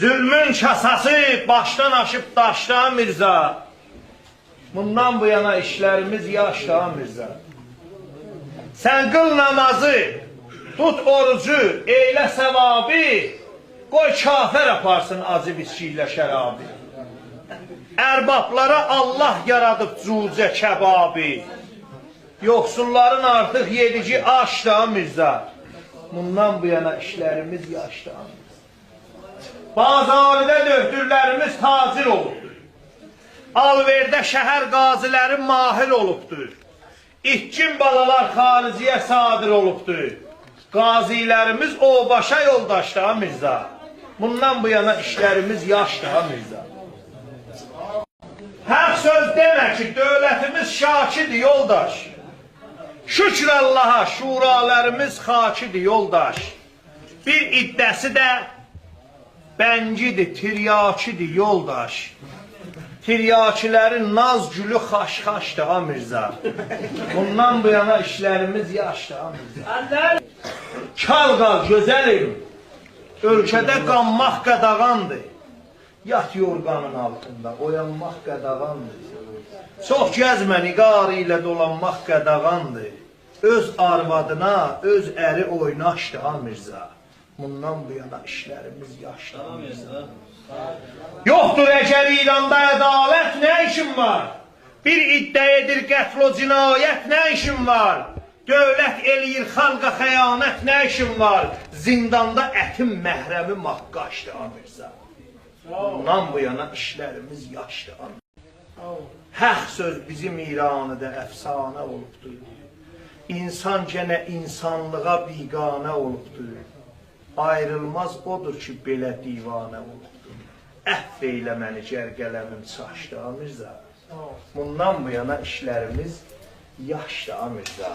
Zülmün kasası baştan aşıb daşda Mirza. Bundan bu yana işlerimiz yaşda Mirza. Sen kıl namazı, tut orucu, eyle sevabı, koy kafir yaparsın acı viskiyle şərabı. Ərbablara Allah yaradıb cücə kebabı. Yoksulların artık yedici aşda Mirza. Bundan bu yana işlerimiz yaşda. Bazaride döktürlərimiz tacir olubdur. Alverdə şəhər qaziləri mahir olubdur. İtkin balalar xariciyə sadir olubdur. Qazilərimiz o başa yoldaşda Mirza. Bundan bu yana işlerimiz yaşda Mirza. Haq söz demə ki, dövlətimiz şakidir yoldaş. Şükür Allaha, şuralarımız xakidir yoldaş. Bir iddəsi də bəncidir, tiryakidir yoldaş. Tiryakilərin naz gülü xaş-xaşdır ha Mirza. Bundan bu yana işlerimiz yaşdır ha Mirza. Kal qal gözəlim, ölkədə qanmaq qadağandır. Yat yorganın altında, oyanmaq qadağandır. Çox gəzmə niqarı ilə dolanmaq qadağandır. Öz arvadına, öz əri oynaşdı ha Mirza. Bundan bu yana işlərimiz yaşdı ha Mirza. Yoxdur əgər İranda ədalət, nə işin var? Bir iddia edir qətl o cinayət, nə işin var? Dövlət eləyir xalqa xəyanət, nə işin var? Zindanda ətim məhrəmi maqqaşdı ha Mirza. Bundan bu yana işlərimiz yaşdı ha Mirza. Haq söz bizim İranıda əfsanə olubdur. İnsan gənə insanlığa biganə olubdur. Ayrılmaz odur ki, belə divanə olubdur. Əhv eylə məni gər qələmim çaşdı ha Mirza. Bundan bu yana işlərimiz yaşdı ha Mirza.